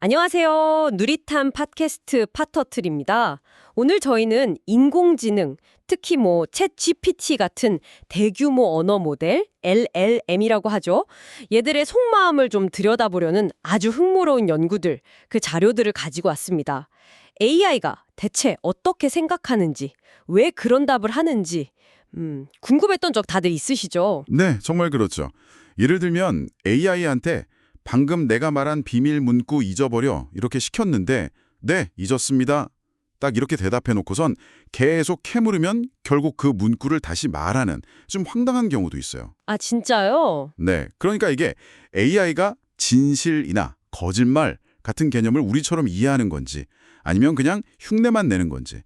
안녕하세요. 누리탄 팟캐스트 파터틀입니다. 오늘 저희는 인공지능, 특히 챗 GPT 같은 대규모 언어 모델, LLM이라고 하죠. 얘들의 속마음을 좀 들여다보려는 아주 흥미로운 연구들, 그 자료들을 가지고 왔습니다. AI가 대체 어떻게 생각하는지, 왜 그런 답을 하는지, 궁금했던 적 다들 있으시죠? 네, 정말 그렇죠. 예를 들면 AI한테 방금 내가 말한 비밀 문구 잊어버려 이렇게 시켰는데 네, 잊었습니다. 딱 이렇게 대답해놓고선 계속 캐물으면 결국 그 문구를 다시 말하는 좀 황당한 경우도 있어요. 아, 진짜요? 네, 그러니까 이게 AI가 진실이나 거짓말 같은 개념을 우리처럼 이해하는 건지 아니면 그냥 흉내만 내는 건지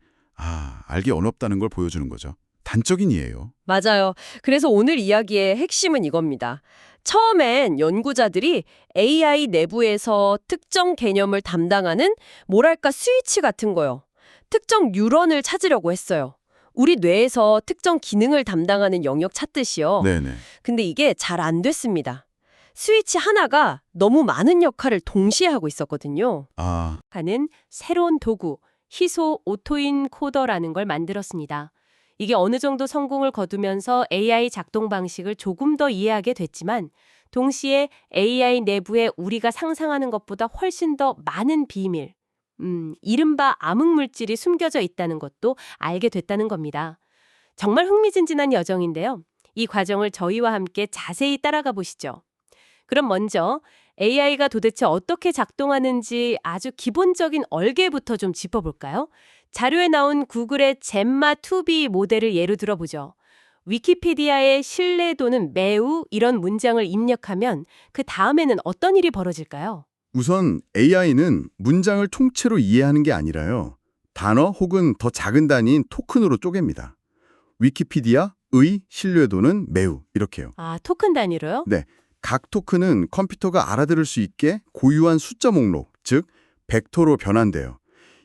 알기 어렵다는 걸 보여주는 거죠. 단적인 이해예요. 맞아요. 그래서 오늘 이야기의 핵심은 이겁니다. 처음엔 연구자들이 AI 내부에서 특정 개념을 담당하는 뭐랄까 스위치 같은 거요. 특정 뉴런을 찾으려고 했어요. 우리 뇌에서 특정 기능을 담당하는 영역 찾듯이요. 네네. 근데 이게 잘 안 됐습니다. 스위치 하나가 너무 많은 역할을 동시에 하고 있었거든요. 하는 새로운 도구, 희소 오토인 코더라는 걸 만들었습니다. 이게 어느 정도 성공을 거두면서 AI 작동 방식을 조금 더 이해하게 됐지만 동시에 AI 내부에 우리가 상상하는 것보다 훨씬 더 많은 비밀, 이른바 암흑물질이 숨겨져 있다는 것도 알게 됐다는 겁니다. 정말 흥미진진한 여정인데요. 이 과정을 저희와 함께 자세히 따라가 보시죠. 그럼 먼저 AI가 도대체 어떻게 작동하는지 아주 기본적인 얼개부터 좀 짚어볼까요? 자료에 나온 구글의 젬마2B 모델을 예로 들어보죠. 위키피디아의 신뢰도는 매우 이런 문장을 입력하면 그 다음에는 어떤 일이 벌어질까요? 우선 AI는 문장을 통째로 이해하는 게 아니라요. 단어 혹은 더 작은 단위인 토큰으로 쪼갭니다. 위키피디아, 의, 신뢰도는 매우 이렇게요. 아, 토큰 단위로요? 네, 각 토큰은 컴퓨터가 알아들을 수 있게 고유한 숫자 목록, 즉 벡터로 변환돼요.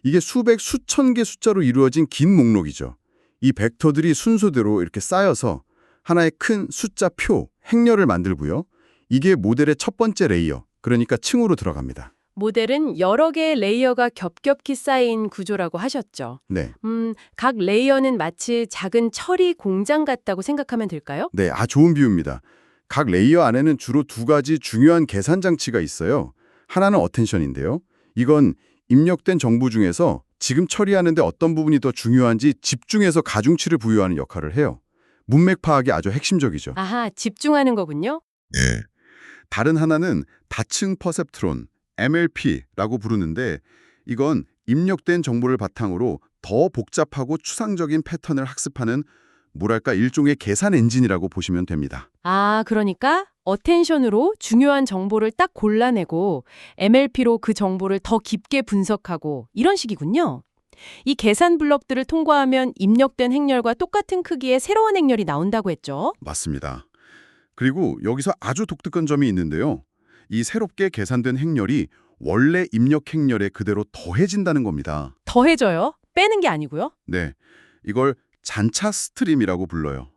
이게 수백, 수천 개 숫자로 이루어진 긴 목록이죠. 이 벡터들이 순서대로 이렇게 쌓여서 하나의 큰 숫자표, 행렬을 만들고요. 이게 모델의 첫 번째 레이어, 그러니까 층으로 들어갑니다. 모델은 여러 개의 레이어가 겹겹이 쌓인 구조라고 하셨죠. 네, 각 레이어는 마치 작은 처리 공장 같다고 생각하면 될까요? 네, 좋은 비유입니다. 각 레이어 안에는 주로 두 가지 중요한 계산 장치가 있어요. 하나는 어텐션인데요. 이건 입력된 정보 중에서 지금 처리하는데 어떤 부분이 더 중요한지 집중해서 가중치를 부여하는 역할을 해요. 문맥 파악이 아주 핵심적이죠. 아하, 집중하는 거군요. 네. 다른 하나는 다층 퍼셉트론, MLP라고 부르는데 이건 입력된 정보를 바탕으로 더 복잡하고 추상적인 패턴을 학습하는 뭐랄까 일종의 계산 엔진이라고 보시면 됩니다. 아, 그러니까 어텐션으로 중요한 정보를 딱 골라내고 MLP로 그 정보를 더 깊게 분석하고 이런 식이군요. 이 계산 블럭들을 통과하면 입력된 행렬과 똑같은 크기의 새로운 행렬이 나온다고 했죠. 맞습니다. 그리고 여기서 아주 독특한 점이 있는데요. 이 새롭게 계산된 행렬이 원래 입력 행렬에 그대로 더해진다는 겁니다. 더해져요? 빼는 게 아니고요? 네, 이걸 잔차 스트림이라고 불러요.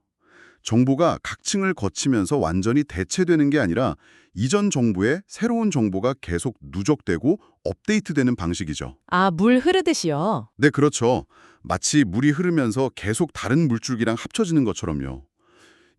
정보가 각 층을 거치면서 완전히 대체되는 게 아니라 이전 정보에 새로운 정보가 계속 누적되고 업데이트되는 방식이죠. 아, 물 흐르듯이요. 네, 그렇죠. 마치 물이 흐르면서 계속 다른 물줄기랑 합쳐지는 것처럼요.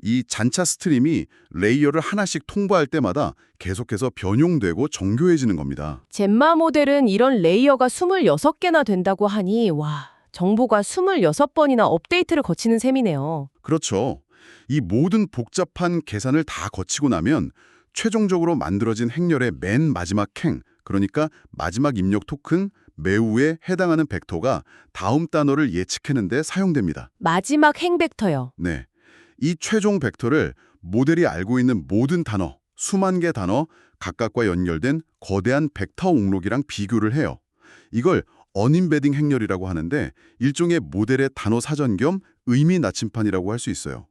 이 잔차 스트림이 레이어를 하나씩 통과할 때마다 계속해서 변용되고 정교해지는 겁니다. 젬마 모델은 이런 레이어가 26개나 된다고 하니 와, 정보가 26번이나 업데이트를 거치는 셈이네요. 그렇죠. 이 모든 복잡한 계산을 다 거치고 나면 최종적으로 만들어진 행렬의 맨 마지막 행, 그러니까 마지막 입력 토큰 매우에 해당하는 벡터가 다음 단어를 예측하는 데 사용됩니다. 마지막 행 벡터요. 네, 이 최종 벡터를 모델이 알고 있는 모든 단어, 수만 개 단어 각각과 연결된 거대한 벡터 목록이랑 비교를 해요. 이걸 언임베딩 행렬이라고 하는데 일종의 모델의 단어 사전 겸 의미 나침판이라고 할 수 있어요.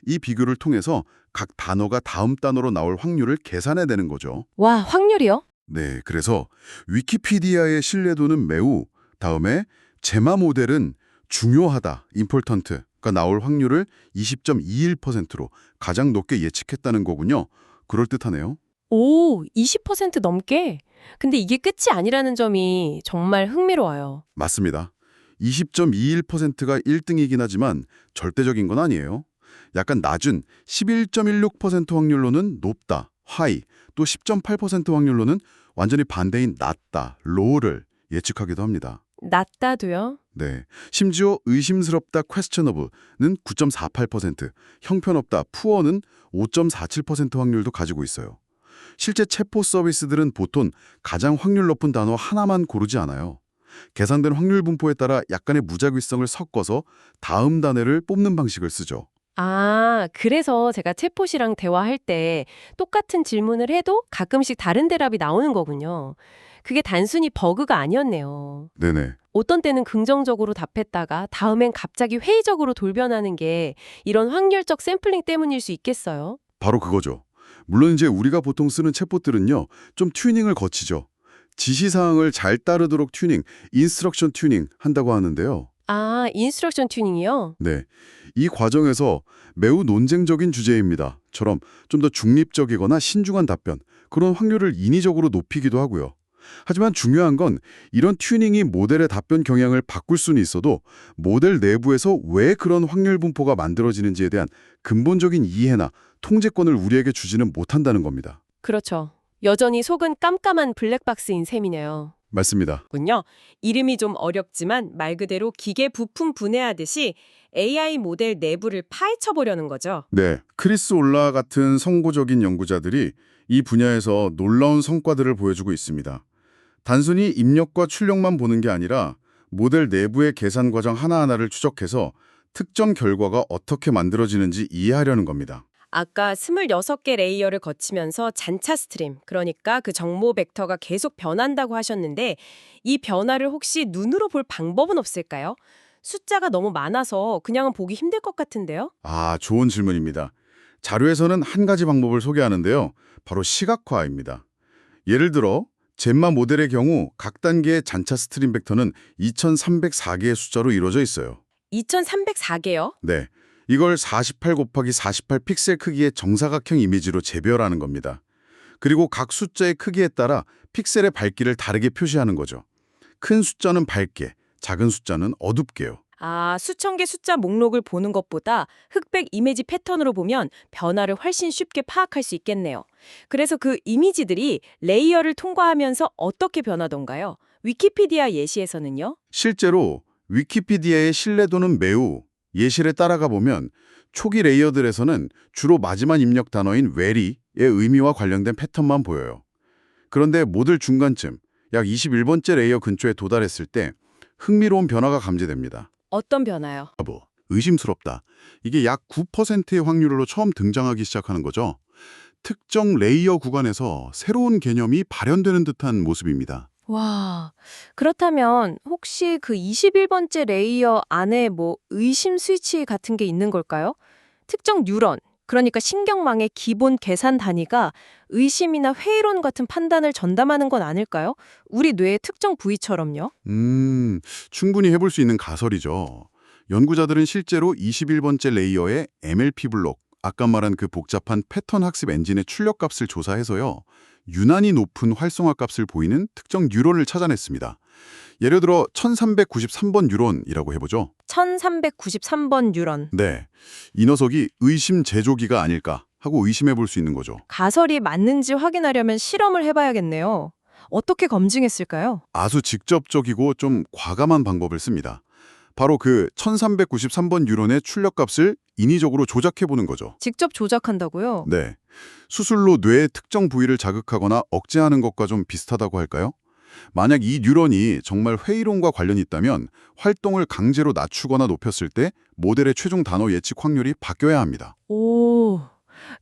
이 비교를 통해서 각 단어가 다음 단어로 나올 확률을 계산해내는 거죠. 와, 확률이요? 네, 그래서 위키피디아의 신뢰도는 매우, 다음에 제마 모델은 중요하다, important가 나올 확률을 20.21%로 가장 높게 예측했다는 거군요. 그럴듯하네요. 오, 20% 넘게? 근데 이게 끝이 아니라는 점이 정말 흥미로워요. 맞습니다. 20.21%가 1등이긴 하지만 절대적인 건 아니에요. 약간 낮은 11.16% 확률로는 높다, 하이, 또 10.8% 확률로는 완전히 반대인 낮다, 로우를 예측하기도 합니다. 낮다도요? 네, 심지어 의심스럽다, questionable는 9.48%, 형편없다, poor는 5.47% 확률도 가지고 있어요. 실제 체포 서비스들은 보통 가장 확률 높은 단어 하나만 고르지 않아요. 계산된 확률 분포에 따라 약간의 무작위성을 섞어서 다음 단어를 뽑는 방식을 쓰죠. 아, 그래서 제가 챗봇이랑 대화할 때 똑같은 질문을 해도 가끔씩 다른 대답이 나오는 거군요. 그게 단순히 버그가 아니었네요. 네네. 어떤 때는 긍정적으로 답했다가 다음엔 갑자기 회의적으로 돌변하는 게 이런 확률적 샘플링 때문일 수 있겠어요? 바로 그거죠. 물론 이제 우리가 보통 쓰는 챗봇들은요, 좀 튜닝을 거치죠. 지시사항을 잘 따르도록 튜닝, 인스트럭션 튜닝 한다고 하는데요. 아, 인스트럭션 튜닝이요? 네. 이 과정에서 매우 논쟁적인 주제입니다.처럼 좀 더 중립적이거나 신중한 답변, 그런 확률을 인위적으로 높이기도 하고요. 하지만 중요한 건 이런 튜닝이 모델의 답변 경향을 바꿀 수는 있어도 모델 내부에서 왜 그런 확률 분포가 만들어지는지에 대한 근본적인 이해나 통제권을 우리에게 주지는 못한다는 겁니다. 그렇죠. 여전히 속은 깜깜한 블랙박스인 셈이네요. 맞습니다. 군요. 이름이 좀 어렵지만 말 그대로 기계 부품 분해하듯이 AI 모델 내부를 파헤쳐 보려는 거죠. 네, 크리스 올라 같은 선구적인 연구자들이 이 분야에서 놀라운 성과들을 보여주고 있습니다. 단순히 입력과 출력만 보는 게 아니라 모델 내부의 계산 과정 하나하나를 추적해서 특정 결과가 어떻게 만들어지는지 이해하려는 겁니다. 아까 26개 레이어를 거치면서 잔차 스트림, 그러니까 그 정보 벡터가 계속 변한다고 하셨는데 이 변화를 혹시 눈으로 볼 방법은 없을까요? 숫자가 너무 많아서 그냥은 보기 힘들 것 같은데요? 아, 좋은 질문입니다. 자료에서는 한 가지 방법을 소개하는데요. 바로 시각화입니다. 예를 들어 젬마 모델의 경우 각 단계의 잔차 스트림 벡터는 2304개의 숫자로 이루어져 있어요. 2304개요? 네, 이걸 48 곱하기 48 픽셀 크기의 정사각형 이미지로 재별하는 겁니다. 그리고 각 숫자의 크기에 따라 픽셀의 밝기를 다르게 표시하는 거죠. 큰 숫자는 밝게, 작은 숫자는 어둡게요. 아, 수천 개 숫자 목록을 보는 것보다 흑백 이미지 패턴으로 보면 변화를 훨씬 쉽게 파악할 수 있겠네요. 그래서 그 이미지들이 레이어를 통과하면서 어떻게 변하던가요? 위키피디아 예시에서는요? 실제로 위키피디아의 신뢰도는 매우 예시를 따라가 보면 초기 레이어들에서는 주로 마지막 입력 단어인 very의 의미와 관련된 패턴만 보여요. 그런데 모델 중간쯤, 약 21번째 레이어 근처에 도달했을 때 흥미로운 변화가 감지됩니다. 어떤 변화요? 의심스럽다. 이게 약 9%의 확률로 처음 등장하기 시작하는 거죠. 특정 레이어 구간에서 새로운 개념이 발현되는 듯한 모습입니다. 와, 그렇다면 혹시 그 21번째 레이어 안에 뭐 의심 스위치 같은 게 있는 걸까요? 특정 뉴런, 그러니까 신경망의 기본 계산 단위가 의심이나 회의론 같은 판단을 전담하는 건 아닐까요? 우리 뇌의 특정 부위처럼요. 충분히 해볼 수 있는 가설이죠. 연구자들은 실제로 21번째 레이어의 MLP 블록, 아까 말한 그 복잡한 패턴 학습 엔진의 출력값을 조사해서요. 유난히 높은 활성화 값을 보이는 특정 뉴런을 찾아냈습니다. 예를 들어 1393번 뉴런이라고 해보죠. 1393번 뉴런. 네, 이 녀석이 의심 제조기가 아닐까 하고 의심해 볼 수 있는 거죠. 가설이 맞는지 확인하려면 실험을 해봐야겠네요. 어떻게 검증했을까요? 아주 직접적이고 좀 과감한 방법을 씁니다. 바로 그 1393번 뉴런의 출력값을 인위적으로 조작해 보는 거죠. 직접 조작한다고요? 네, 수술로 뇌의 특정 부위를 자극하거나 억제하는 것과 좀 비슷하다고 할까요? 만약 이 뉴런이 정말 회의론과 관련이 있다면 활동을 강제로 낮추거나 높였을 때 모델의 최종 단어 예측 확률이 바뀌어야 합니다. 오,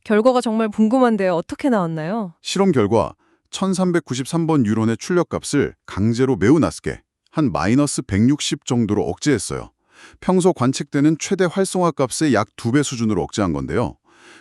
결과가 정말 궁금한데요. 어떻게 나왔나요? 실험 결과 1393번 뉴런의 출력값을 강제로 매우 낮게 한 마이너스 160 정도로 억제했어요. 평소 관측되는 최대 활성화 값의 약 2배 수준으로 억제한 건데요.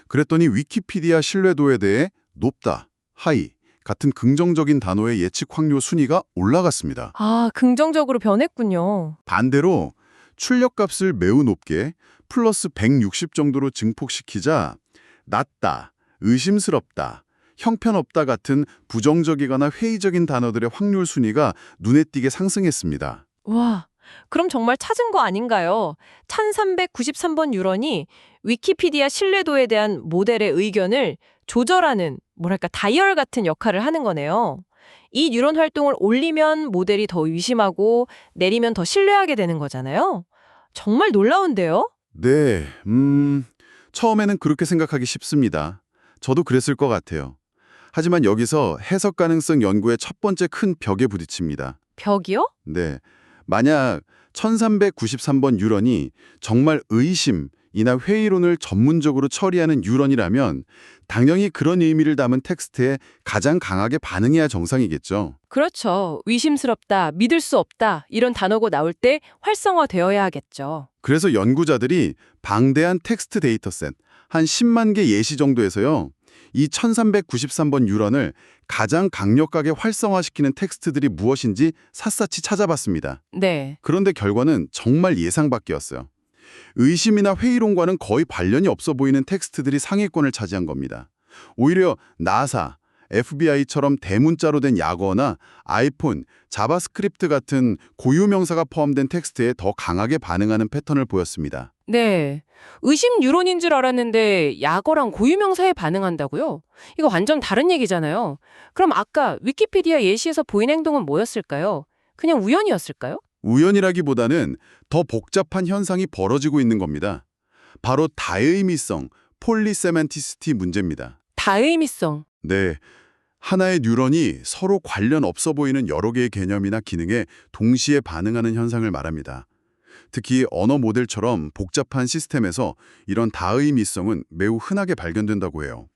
그랬더니 위키피디아 신뢰도에 대해 높다, 하이 같은 긍정적인 단어의 예측 확률 순위가 올라갔습니다. 아, 긍정적으로 변했군요. 반대로 출력값을 매우 높게 플러스 160 정도로 증폭시키자 낮다, 의심스럽다, 형편없다 같은 부정적이거나 회의적인 단어들의 확률 순위가 눈에 띄게 상승했습니다. 와, 그럼 정말 찾은 거 아닌가요? 1393번 유런이 위키피디아 신뢰도에 대한 모델의 의견을 조절하는, 뭐랄까, 다이얼 같은 역할을 하는 거네요. 이 뉴런 활동을 올리면 모델이 더 의심하고 내리면 더 신뢰하게 되는 거잖아요. 정말 놀라운데요? 네, 처음에는 그렇게 생각하기 쉽습니다. 저도 그랬을 것 같아요. 하지만 여기서 해석 가능성 연구의 첫 번째 큰 벽에 부딪힙니다. 벽이요? 네, 만약 1393번 유런이 정말 의심이나 회의론을 전문적으로 처리하는 유런이라면 당연히 그런 의미를 담은 텍스트에 가장 강하게 반응해야 정상이겠죠. 그렇죠. 의심스럽다, 믿을 수 없다 이런 단어가 나올 때 활성화되어야 하겠죠. 그래서 연구자들이 방대한 텍스트 데이터셋, 한 10만 개 예시 정도에서요. 이 1393번 유런을 가장 강력하게 활성화시키는 텍스트들이 무엇인지 샅샅이 찾아봤습니다. 네. 그런데 결과는 정말 예상 밖이었어요. 의심이나 회의론과는 거의 관련이 없어 보이는 텍스트들이 상위권을 차지한 겁니다. 오히려 나사, FBI처럼 대문자로 된 약어나 아이폰, 자바스크립트 같은 고유 명사가 포함된 텍스트에 더 강하게 반응하는 패턴을 보였습니다. 네. 의심 유론인 줄 알았는데 약어랑 고유명사에 반응한다고요? 이거 완전 다른 얘기잖아요. 그럼 아까 위키피디아 예시에서 보인 행동은 뭐였을까요? 그냥 우연이었을까요? 우연이라기보다는 더 복잡한 현상이 벌어지고 있는 겁니다. 바로 다의미성, 폴리세만티시티 문제입니다. 다의미성. 네, 하나의 뉴런이 서로 관련 없어 보이는 여러 개의 개념이나 기능에 동시에 반응하는 현상을 말합니다. 특히 언어 모델처럼 복잡한 시스템에서 이런 다의미성은 매우 흔하게 발견된다고 해요.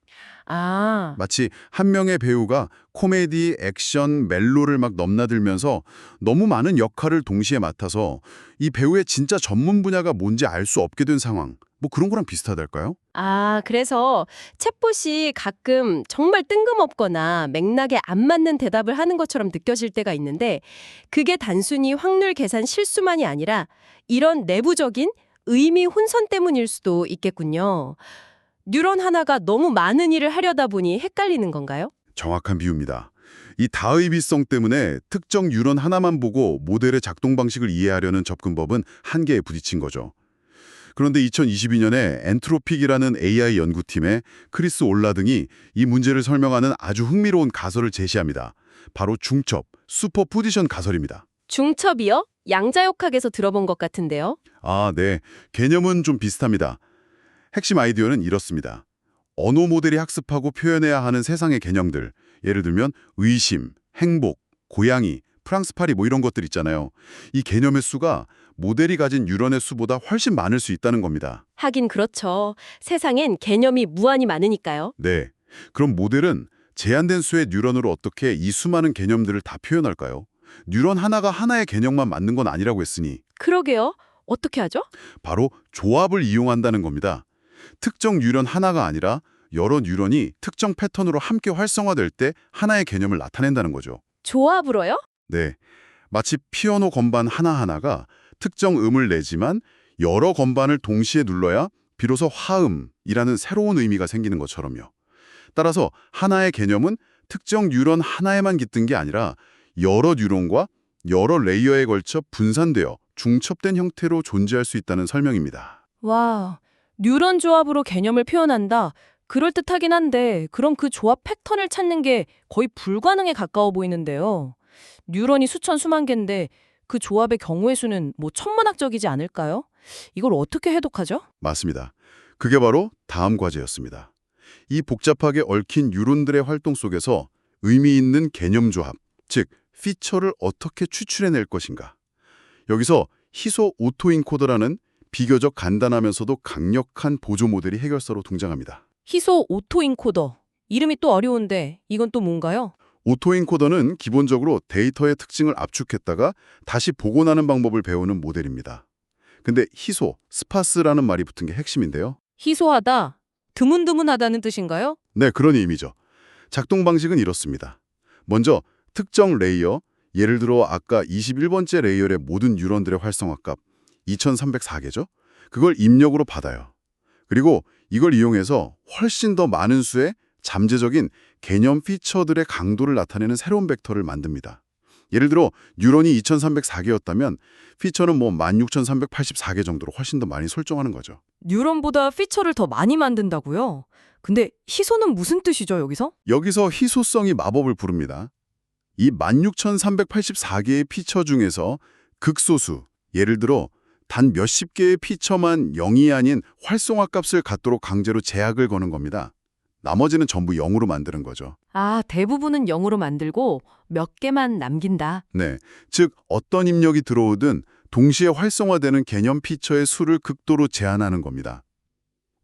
아, 마치 한 명의 배우가 코미디, 액션, 멜로를 막 넘나들면서 너무 많은 역할을 동시에 맡아서 이 배우의 진짜 전문 분야가 뭔지 알 수 없게 된 상황. 뭐 그런 거랑 비슷하달까요? 그래서 챗봇이 가끔 정말 뜬금없거나 맥락에 안 맞는 대답을 하는 것처럼 느껴질 때가 있는데 그게 단순히 확률 계산 실수만이 아니라 이런 내부적인 의미 혼선 때문일 수도 있겠군요. 뉴런 하나가 너무 많은 일을 하려다 보니 헷갈리는 건가요? 정확한 비유입니다. 이 다의미성 때문에 특정 뉴런 하나만 보고 모델의 작동 방식을 이해하려는 접근법은 한계에 부딪힌 거죠. 그런데 2022년에 엔트로픽이라는 AI 연구팀의 크리스 올라 등이 이 문제를 설명하는 아주 흥미로운 가설을 제시합니다. 바로 중첩, 슈퍼포지션 가설입니다. 중첩이요? 양자역학에서 들어본 것 같은데요. 네. 개념은 좀 비슷합니다. 핵심 아이디어는 이렇습니다. 언어 모델이 학습하고 표현해야 하는 세상의 개념들, 예를 들면 의심, 행복, 고양이, 프랑스 파리 뭐 이런 것들 있잖아요. 이 개념의 수가 모델이 가진 뉴런의 수보다 훨씬 많을 수 있다는 겁니다. 하긴 그렇죠. 세상엔 개념이 무한히 많으니까요. 네. 그럼 모델은 제한된 수의 뉴런으로 어떻게 이 수많은 개념들을 다 표현할까요? 뉴런 하나가 하나의 개념만 맞는 건 아니라고 했으니 그러게요. 어떻게 하죠? 바로 조합을 이용한다는 겁니다. 특정 뉴런 하나가 아니라 여러 뉴런이 특정 패턴으로 함께 활성화될 때 하나의 개념을 나타낸다는 거죠. 조합으로요? 네. 마치 피아노 건반 하나하나가 특정 음을 내지만 여러 건반을 동시에 눌러야 비로소 화음이라는 새로운 의미가 생기는 것처럼요. 따라서 하나의 개념은 특정 뉴런 하나에만 깃든 게 아니라 여러 뉴런과 여러 레이어에 걸쳐 분산되어 중첩된 형태로 존재할 수 있다는 설명입니다. 와, 뉴런 조합으로 개념을 표현한다. 그럴듯하긴 한데 그럼 그 조합 패턴을 찾는 게 거의 불가능에 가까워 보이는데요. 뉴런이 수천 수만 개인데 그 조합의 경우의 수는 뭐 천문학적이지 않을까요? 이걸 어떻게 해독하죠? 맞습니다. 그게 바로 다음 과제였습니다. 이 복잡하게 얽힌 뉴런들의 활동 속에서 의미 있는 개념 조합, 즉 피처를 어떻게 추출해낼 것인가. 여기서 희소 오토인코더라는 비교적 간단하면서도 강력한 보조 모델이 해결사로 등장합니다. 희소 오토인코더. 이름이 또 어려운데 이건 또 뭔가요? 오토인코더는 기본적으로 데이터의 특징을 압축했다가 다시 복원하는 방법을 배우는 모델입니다. 근데 희소, 스파스라는 말이 붙은 게 핵심인데요. 희소하다, 드문드문하다는 뜻인가요? 네, 그런 의미죠. 작동 방식은 이렇습니다. 먼저 특정 레이어, 예를 들어 아까 21번째 레이어의 모든 뉴런들의 활성화값 2304개죠? 그걸 입력으로 받아요. 그리고 이걸 이용해서 훨씬 더 많은 수의 잠재적인 개념 피처들의 강도를 나타내는 새로운 벡터를 만듭니다. 예를 들어 뉴런이 2304개였다면 피처는 16384개 정도로 훨씬 더 많이 설정하는 거죠. 뉴런보다 피처를 더 많이 만든다고요? 근데 희소는 무슨 뜻이죠, 여기서? 여기서 희소성이 마법을 부릅니다. 이 16384개의 피처 중에서 극소수, 예를 들어 단 몇십 개의 피처만 0이 아닌 활성화 값을 갖도록 강제로 제약을 거는 겁니다. 나머지는 전부 0으로 만드는 거죠. 아, 대부분은 0으로 만들고 몇 개만 남긴다. 네, 즉 어떤 입력이 들어오든 동시에 활성화되는 개념 피처의 수를 극도로 제한하는 겁니다.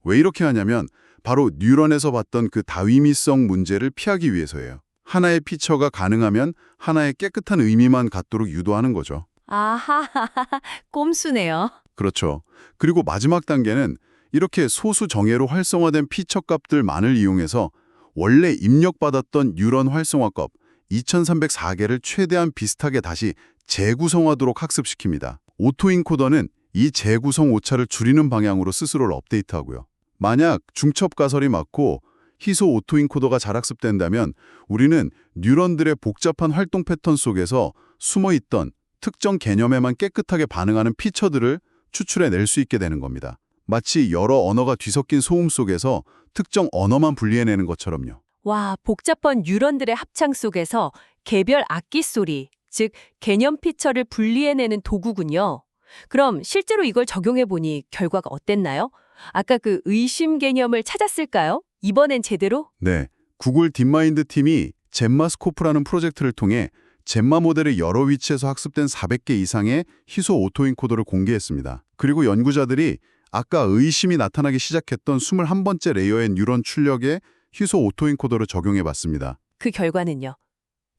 왜 이렇게 하냐면 바로 뉴런에서 봤던 그 다위미성 문제를 피하기 위해서예요. 하나의 피처가 가능하면 하나의 깨끗한 의미만 갖도록 유도하는 거죠. 아하하하, 꼼수네요. 그렇죠. 그리고 마지막 단계는 이렇게 소수 정예로 활성화된 피처 값들만을 이용해서 원래 입력받았던 뉴런 활성화 값 2304개를 최대한 비슷하게 다시 재구성하도록 학습시킵니다. 오토인코더는 이 재구성 오차를 줄이는 방향으로 스스로를 업데이트하고요. 만약 중첩 가설이 맞고 희소 오토인코더가 잘 학습된다면 우리는 뉴런들의 복잡한 활동 패턴 속에서 숨어있던 특정 개념에만 깨끗하게 반응하는 피처들을 추출해낼 수 있게 되는 겁니다. 마치 여러 언어가 뒤섞인 소음 속에서 특정 언어만 분리해내는 것처럼요. 와, 복잡한 뉴런들의 합창 속에서 개별 악기 소리, 즉 개념 피처를 분리해내는 도구군요. 그럼 실제로 이걸 적용해보니 결과가 어땠나요? 아까 그 의심 개념을 찾았을까요? 이번엔 제대로? 네, 구글 딥마인드 팀이 젬마스코프라는 프로젝트를 통해 젬마 모델의 여러 위치에서 학습된 400개 이상의 희소 오토인코더를 공개했습니다. 그리고 연구자들이 아까 의심이 나타나기 시작했던 21번째 레이어의 뉴런 출력에 희소 오토인코더를 적용해봤습니다. 그 결과는요?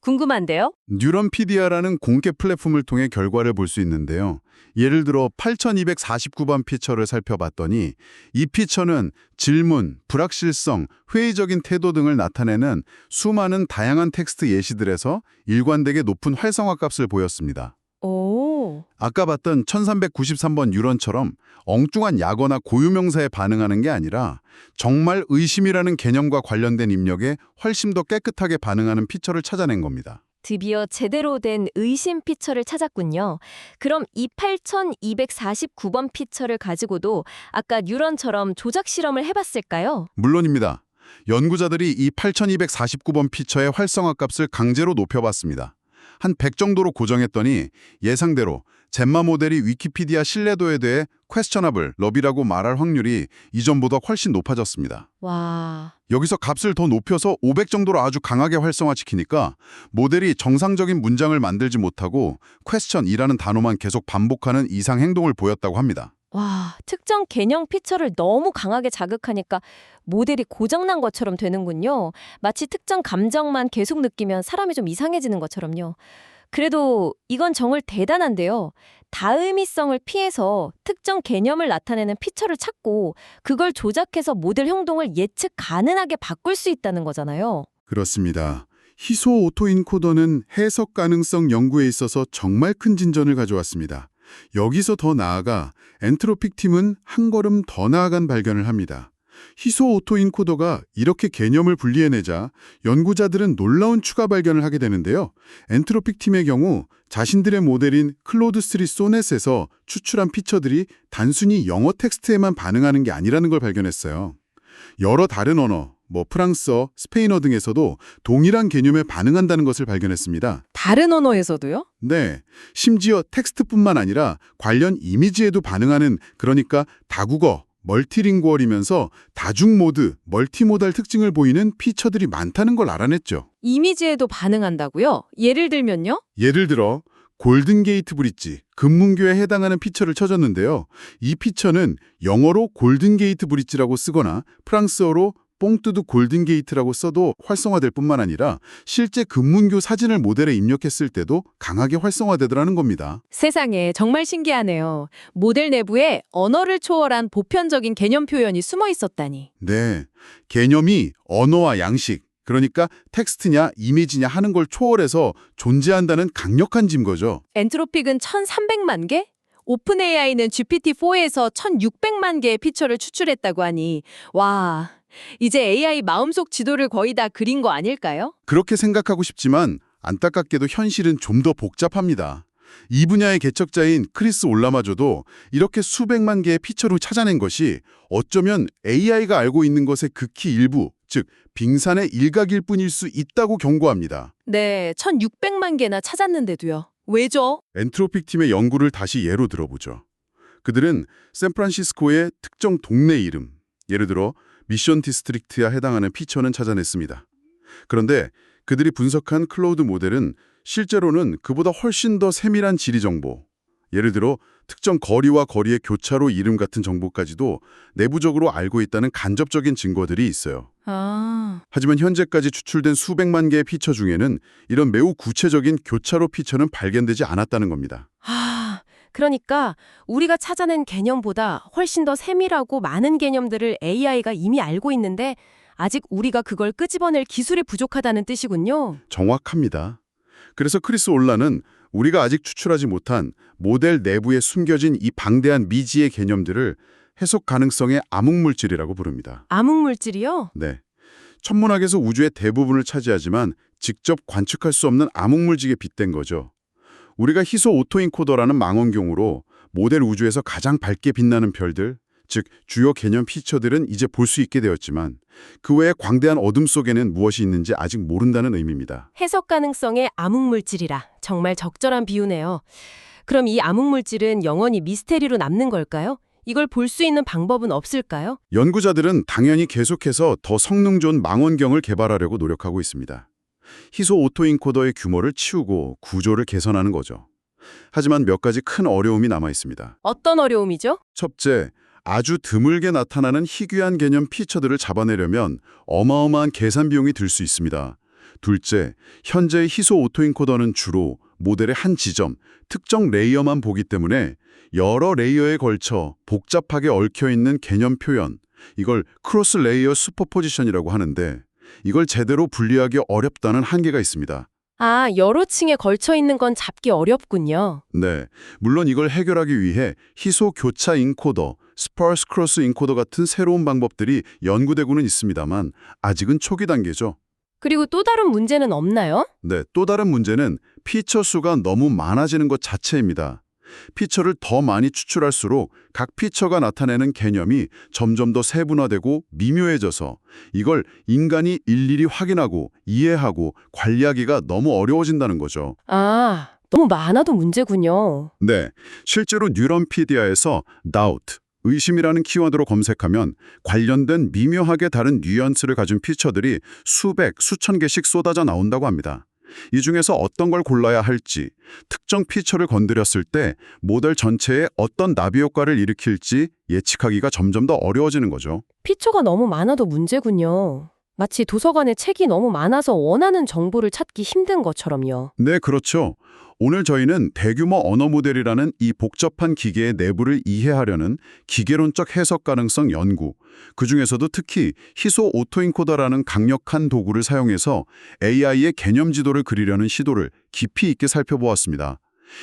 궁금한데요? 뉴런피디아라는 공개 플랫폼을 통해 결과를 볼 수 있는데요. 예를 들어 8249번 피처를 살펴봤더니 이 피처는 질문, 불확실성, 회의적인 태도 등을 나타내는 수많은 다양한 텍스트 예시들에서 일관되게 높은 활성화 값을 보였습니다. 오, 아까 봤던 1393번 뉴런처럼 엉뚱한 약어나 고유명사에 반응하는 게 아니라 정말 의심이라는 개념과 관련된 입력에 훨씬 더 깨끗하게 반응하는 피처를 찾아낸 겁니다. 드디어 제대로 된 의심 피처를 찾았군요. 그럼 이 8249번 피처를 가지고도 아까 뉴런처럼 조작 실험을 해봤을까요? 물론입니다. 연구자들이 이 8249번 피처의 활성화 값을 강제로 높여봤습니다. 한 100 정도로 고정했더니 예상대로 젬마 모델이 위키피디아 신뢰도에 대해 questionable, 러비라고 말할 확률이 이전보다 훨씬 높아졌습니다. 와, 여기서 값을 더 높여서 500 정도로 아주 강하게 활성화시키니까 모델이 정상적인 문장을 만들지 못하고 question이라는 단어만 계속 반복하는 이상 행동을 보였다고 합니다. 와, 특정 개념 피처를 너무 강하게 자극하니까 모델이 고장난 것처럼 되는군요. 마치 특정 감정만 계속 느끼면 사람이 좀 이상해지는 것처럼요. 그래도 이건 정말 대단한데요. 다의미성을 피해서 특정 개념을 나타내는 피처를 찾고 그걸 조작해서 모델 행동을 예측 가능하게 바꿀 수 있다는 거잖아요. 그렇습니다. 희소 오토인코더는 해석 가능성 연구에 있어서 정말 큰 진전을 가져왔습니다. 여기서 더 나아가 엔트로픽 팀은 한 걸음 더 나아간 발견을 합니다. 희소 오토인코더가 이렇게 개념을 분리해내자 연구자들은 놀라운 추가 발견을 하게 되는데요. 엔트로픽 팀의 경우 자신들의 모델인 클로드3 소넷에서 추출한 피처들이 단순히 영어 텍스트에만 반응하는 게 아니라는 걸 발견했어요. 여러 다른 언어, 프랑스어, 스페인어 등에서도 동일한 개념에 반응한다는 것을 발견했습니다. 다른 언어에서도요? 네, 심지어 텍스트뿐만 아니라 관련 이미지에도 반응하는, 그러니까 다국어, 멀티링구얼이면서 다중모드, 멀티모달 특징을 보이는 피처들이 많다는 걸 알아냈죠. 이미지에도 반응한다고요? 예를 들면요? 예를 들어 골든게이트 브릿지, 금문교에 해당하는 피처를 쳐줬는데요. 이 피처는 영어로 골든게이트 브릿지라고 쓰거나 프랑스어로 뽕뚜드 골든게이트라고 써도 활성화될 뿐만 아니라 실제 금문교 사진을 모델에 입력했을 때도 강하게 활성화되더라는 겁니다. 세상에 정말 신기하네요. 모델 내부에 언어를 초월한 보편적인 개념 표현이 숨어 있었다니. 네, 개념이 언어와 양식, 그러니까 텍스트냐 이미지냐 하는 걸 초월해서 존재한다는 강력한 증거죠. 엔트로픽은 1,300만 개? 오픈 AI는 GPT-4에서 1,600만 개의 피처를 추출했다고 하니 와, 이제 AI 마음속 지도를 거의 다 그린 거 아닐까요? 그렇게 생각하고 싶지만 안타깝게도 현실은 좀 더 복잡합니다. 이 분야의 개척자인 크리스 올라마저도 이렇게 수백만 개의 피처로 찾아낸 것이 어쩌면 AI가 알고 있는 것의 극히 일부, 즉 빙산의 일각일 뿐일 수 있다고 경고합니다. 네, 1600만 개나 찾았는데도요. 왜죠? 엔트로픽 팀의 연구를 다시 예로 들어보죠. 그들은 샌프란시스코의 특정 동네 이름, 예를 들어 미션 디스트릭트에 해당하는 피처는 찾아냈습니다. 그런데 그들이 분석한 클로우드 모델은 실제로는 그보다 훨씬 더 세밀한 지리 정보, 예를 들어 특정 거리와 거리의 교차로 이름 같은 정보까지도 내부적으로 알고 있다는 간접적인 증거들이 있어요. 하지만 현재까지 추출된 수백만 개의 피처 중에는 이런 매우 구체적인 교차로 피처는 발견되지 않았다는 겁니다. 그러니까 우리가 찾아낸 개념보다 훨씬 더 세밀하고 많은 개념들을 AI가 이미 알고 있는데 아직 우리가 그걸 끄집어낼 기술이 부족하다는 뜻이군요. 정확합니다. 그래서 크리스 올라는 우리가 아직 추출하지 못한 모델 내부에 숨겨진 이 방대한 미지의 개념들을 해석 가능성의 암흑물질이라고 부릅니다. 암흑물질이요? 네. 천문학에서 우주의 대부분을 차지하지만 직접 관측할 수 없는 암흑물질에 빗댄 거죠. 우리가 희소 오토인코더라는 망원경으로 모델 우주에서 가장 밝게 빛나는 별들, 즉 주요 개념 피처들은 이제 볼 수 있게 되었지만 그 외에 광대한 어둠 속에는 무엇이 있는지 아직 모른다는 의미입니다. 해석 가능성의 암흑물질이라 정말 적절한 비유네요. 그럼 이 암흑물질은 영원히 미스테리로 남는 걸까요? 이걸 볼 수 있는 방법은 없을까요? 연구자들은 당연히 계속해서 더 성능 좋은 망원경을 개발하려고 노력하고 있습니다. 희소 오토인코더의 규모를 치우고 구조를 개선하는 거죠. 하지만 몇 가지 큰 어려움이 남아 있습니다. 어떤 어려움이죠? 첫째, 아주 드물게 나타나는 희귀한 개념 피처들을 잡아내려면 어마어마한 계산 비용이 들 수 있습니다. 둘째, 현재의 희소 오토인코더는 주로 모델의 한 지점, 특정 레이어만 보기 때문에 여러 레이어에 걸쳐 복잡하게 얽혀있는 개념 표현, 이걸 크로스 레이어 슈퍼포지션이라고 하는데 이걸 제대로 분리하기 어렵다는 한계가 있습니다. 여러 층에 걸쳐 있는 건 잡기 어렵군요. 네, 물론 이걸 해결하기 위해 희소 교차 인코더, 스파스 크로스 인코더 같은 새로운 방법들이 연구되고는 있습니다만 아직은 초기 단계죠. 그리고 또 다른 문제는 없나요? 네, 또 다른 문제는 피처 수가 너무 많아지는 것 자체입니다. 피처를 더 많이 추출할수록 각 피처가 나타내는 개념이 점점 더 세분화되고 미묘해져서 이걸 인간이 일일이 확인하고 이해하고 관리하기가 너무 어려워진다는 거죠. 너무 많아도 문제군요. 네, 실제로 뉴런피디아에서 doubt, 의심이라는 키워드로 검색하면 관련된 미묘하게 다른 뉘앙스를 가진 피처들이 수백, 수천 개씩 쏟아져 나온다고 합니다. 이 중에서 어떤 걸 골라야 할지, 특정 피처를 건드렸을 때 모델 전체에 어떤 나비 효과를 일으킬지 예측하기가 점점 더 어려워지는 거죠. 피처가 너무 많아도 문제군요. 마치 도서관에 책이 너무 많아서 원하는 정보를 찾기 힘든 것처럼요. 네, 그렇죠. 오늘 저희는 대규모 언어 모델이라는 이 복잡한 기계의 내부를 이해하려는 기계론적 해석 가능성 연구, 그중에서도 특히 희소 오토인코더라는 강력한 도구를 사용해서 AI의 개념 지도를 그리려는 시도를 깊이 있게 살펴보았습니다.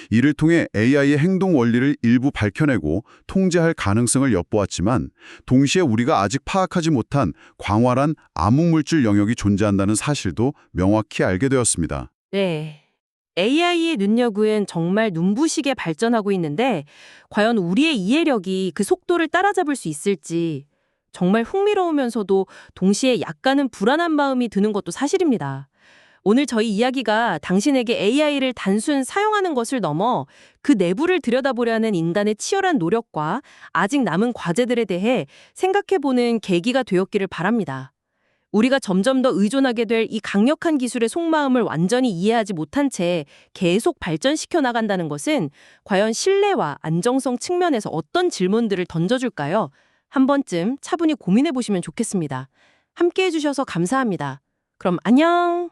이를 통해 AI의 행동 원리를 일부 밝혀내고 통제할 가능성을 엿보았지만 동시에 우리가 아직 파악하지 못한 광활한 암흑물질 영역이 존재한다는 사실도 명확히 알게 되었습니다. 네. AI의 능력은 정말 눈부시게 발전하고 있는데 과연 우리의 이해력이 그 속도를 따라잡을 수 있을지 정말 흥미로우면서도 동시에 약간은 불안한 마음이 드는 것도 사실입니다. 오늘 저희 이야기가 당신에게 AI를 단순 사용하는 것을 넘어 그 내부를 들여다보려는 인간의 치열한 노력과 아직 남은 과제들에 대해 생각해보는 계기가 되었기를 바랍니다. 우리가 점점 더 의존하게 될 이 강력한 기술의 속마음을 완전히 이해하지 못한 채 계속 발전시켜 나간다는 것은 과연 신뢰와 안정성 측면에서 어떤 질문들을 던져줄까요? 한 번쯤 차분히 고민해 보시면 좋겠습니다. 함께 해주셔서 감사합니다. 그럼 안녕!